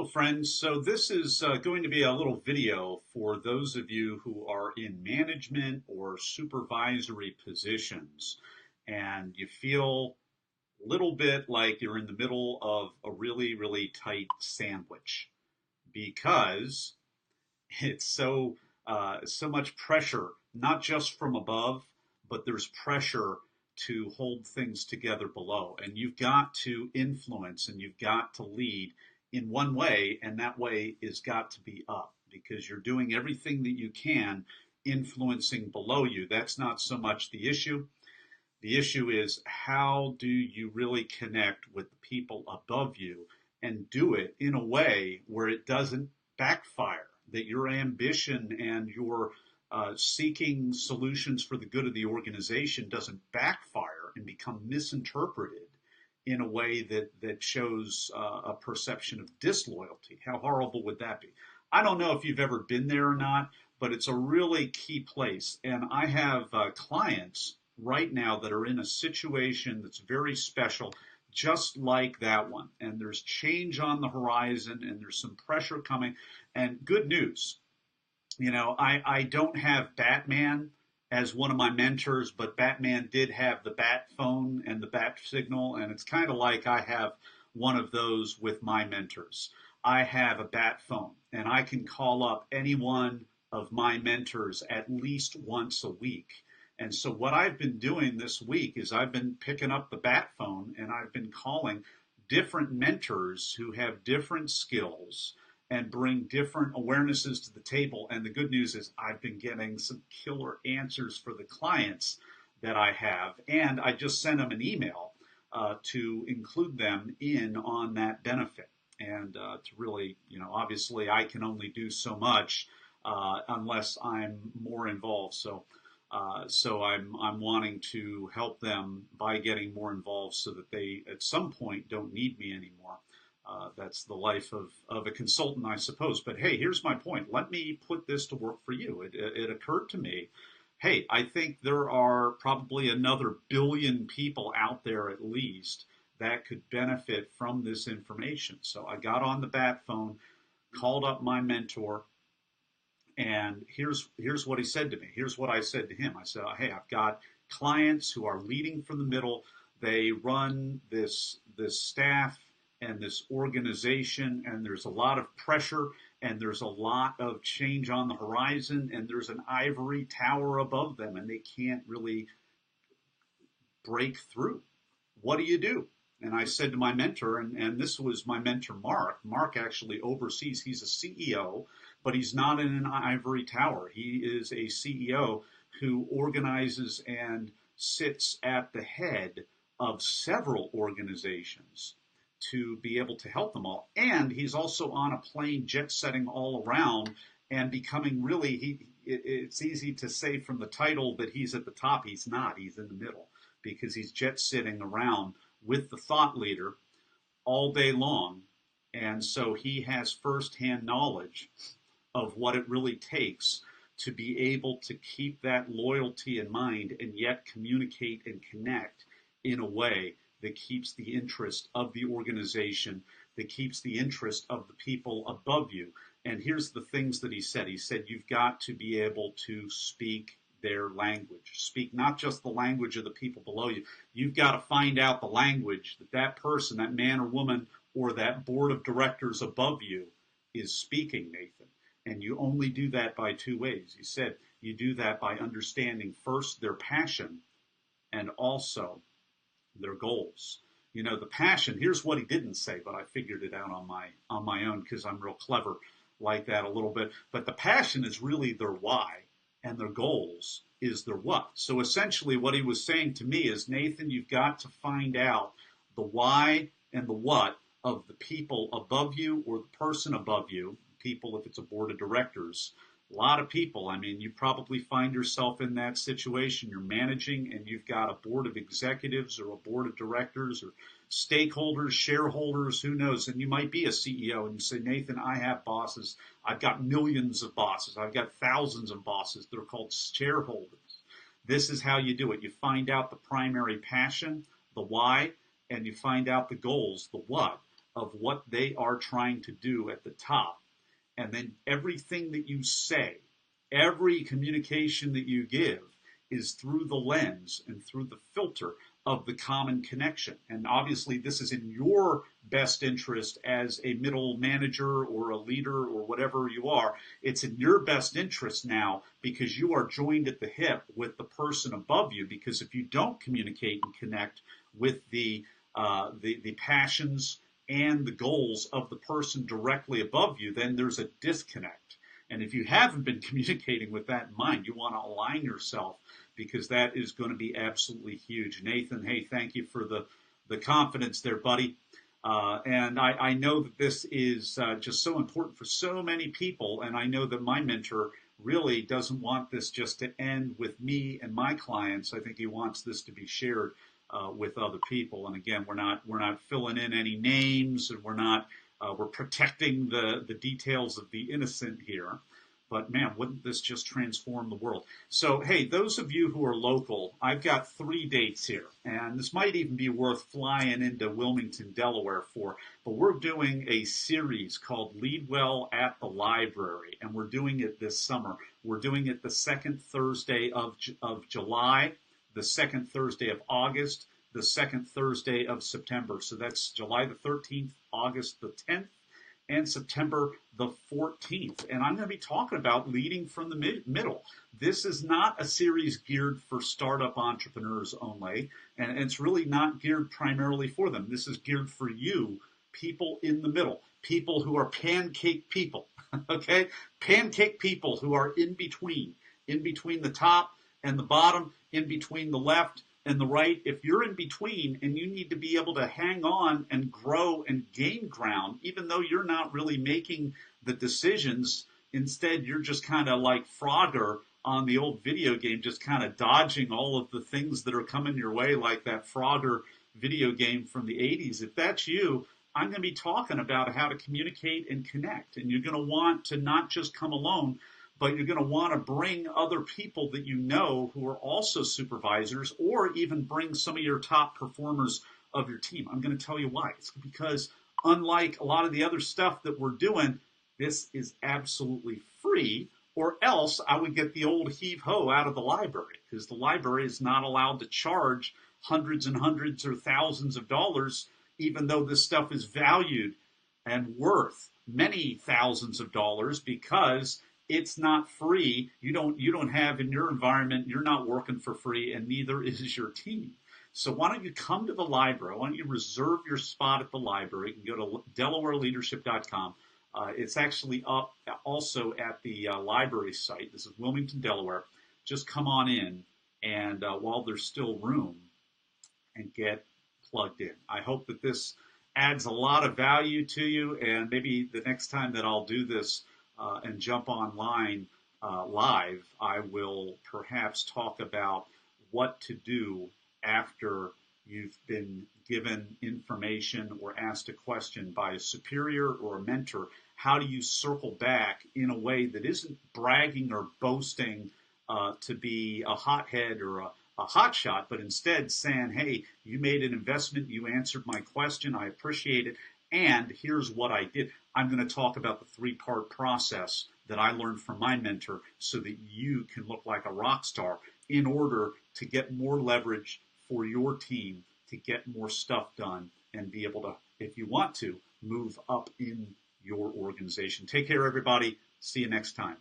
Hello, friends. So this is going to be a little video for those of you who are in management or supervisory positions and you feel a little bit like you're in the middle of a really, really tight sandwich because it's so much pressure, not just from above, but there's pressure to hold things together below. And you've got to influence and you've got to lead in one way, and that way is got to be up because you're doing everything that you can influencing below you. That's not so much the issue. The issue is how do you really connect with the people above you and do it in a way where it doesn't backfire, that your ambition and your seeking solutions for the good of the organization doesn't backfire and become misinterpreted in a way that shows a perception of disloyalty. How horrible would that be? I don't know if you've ever been there or not, but it's a really key place. And I have clients right now that are in a situation that's very special, just like that one. And there's change on the horizon and there's some pressure coming. And good news, I don't have Batman as one of my mentors, but Batman did have the bat phone and the bat signal, and it's kind of like I have one of those with my mentors. I have a bat phone, and I can call up any one of my mentors at least once a week. And so what I've been doing this week is I've been picking up the bat phone and I've been calling different mentors who have different skills and bring different awarenesses to the table. And the good news is I've been getting some killer answers for the clients that I have. And I just sent them an email to include them in on that benefit. And to really, obviously I can only do so much unless I'm more involved. So I'm wanting to help them by getting more involved so that they at some point don't need me anymore. That's the life of a consultant, I suppose. But hey, here's my point. Let me put this to work for you. It occurred to me, hey, I think there are probably another billion people out there at least that could benefit from this information. So I got on the bat phone, called up my mentor, and here's what he said to me. Here's what I said to him. I said, hey, I've got clients who are leading from the middle. They run this staff and this organization, and there's a lot of pressure, and there's a lot of change on the horizon, and there's an ivory tower above them, and they can't really break through. What do you do? And I said to my mentor, and this was my mentor, Mark. Mark actually oversees, he's a CEO, but he's not in an ivory tower. He is a CEO who organizes and sits at the head of several organizations to be able to help them all. And he's also on a plane jet setting all around and becoming really, it's easy to say from the title that he's at the top. He's not. He's in the middle because he's jet sitting around with the thought leader all day long. And so he has firsthand knowledge of what it really takes to be able to keep that loyalty in mind and yet communicate and connect in a way that keeps the interest of the organization, that keeps the interest of the people above you. And here's the things that he said. He said, you've got to be able to speak their language. Speak not just the language of the people below you. You've got to find out the language that that person, that man or woman, or that board of directors above you is speaking, Nathan. And you only do that by two ways. He said you do that by understanding first their passion and also their goals. The passion, here's what he didn't say, but I figured it out on my own because I'm real clever like that a little bit. But the passion is really their why, and their goals is their what. So essentially what he was saying to me is, Nathan, you've got to find out the why and the what of the people above you or the person above you. People, if it's a board of directors, a lot of people. I mean, you probably find yourself in that situation. You're managing and you've got a board of executives or a board of directors or stakeholders, shareholders, who knows? And you might be a CEO and you say, Nathan, I have bosses. I've got millions of bosses. I've got thousands of bosses. They're called shareholders. This is how you do it. You find out the primary passion, the why, and you find out the goals, the what of what they are trying to do at the top. And then everything that you say, every communication that you give is through the lens and through the filter of the common connection. And obviously, this is in your best interest as a middle manager or a leader or whatever you are. It's in your best interest now because you are joined at the hip with the person above you. Because if you don't communicate and connect with the passions and the goals of the person directly above you, then there's a disconnect. And if you haven't been communicating with that in mind, you want to align yourself because that is going to be absolutely huge. Nathan, hey, thank you for the confidence there, buddy. And I know that this is just so important for so many people. And I know that my mentor really doesn't want this just to end with me and my clients. I think he wants this to be shared with other people. And again, we're not filling in any names, and we're protecting the details of the innocent here. But man, wouldn't this just transform the world? So, hey, those of you who are local, I've got 3 dates here, and this might even be worth flying into Wilmington, Delaware for, but we're doing a series called Lead Well at the Library, and we're doing it this summer. We're doing it the second Thursday of July, the second Thursday of August, the second Thursday of September. So that's July the 13th, August the 10th, and September the 14th. And I'm going to be talking about leading from the middle. This is not a series geared for startup entrepreneurs only, and it's really not geared primarily for them. This is geared for you, people in the middle, people who are pancake people, okay? Pancake people who are in between the top and the bottom, in between the left and the right. If you're in between and you need to be able to hang on and grow and gain ground, even though you're not really making the decisions, instead you're just kind of like Frogger on the old video game, just kind of dodging all of the things that are coming your way, like that Frogger video game from the 80s. If that's you, I'm going to be talking about how to communicate and connect. And you're going to want to not just come alone, but you're going to want to bring other people that you know who are also supervisors, or even bring some of your top performers of your team. I'm going to tell you why. It's because unlike a lot of the other stuff that we're doing, this is absolutely free, or else I would get the old heave-ho out of the library, because the library is not allowed to charge hundreds and hundreds or thousands of dollars, even though this stuff is valued and worth many thousands of dollars, because it's not free. You don't have in your environment, you're not working for free, and neither is your team. So why don't you come to the library? Why don't you reserve your spot at the library? You can go to DelawareLeadership.com. It's actually up also at the library site. This is Wilmington, Delaware. Just come on in, and while there's still room, and get plugged in. I hope that this adds a lot of value to you, and maybe the next time that I'll do this and jump online live, I will perhaps talk about what to do after you've been given information or asked a question by a superior or a mentor. How do you circle back in a way that isn't bragging or boasting to be a hothead or a hotshot, but instead saying, hey, you made an investment, you answered my question, I appreciate it, and here's what I did. I'm going to talk about the 3-part process that I learned from my mentor so that you can look like a rock star in order to get more leverage for your team, to get more stuff done, and be able to, if you want to, move up in your organization. Take care, everybody. See you next time.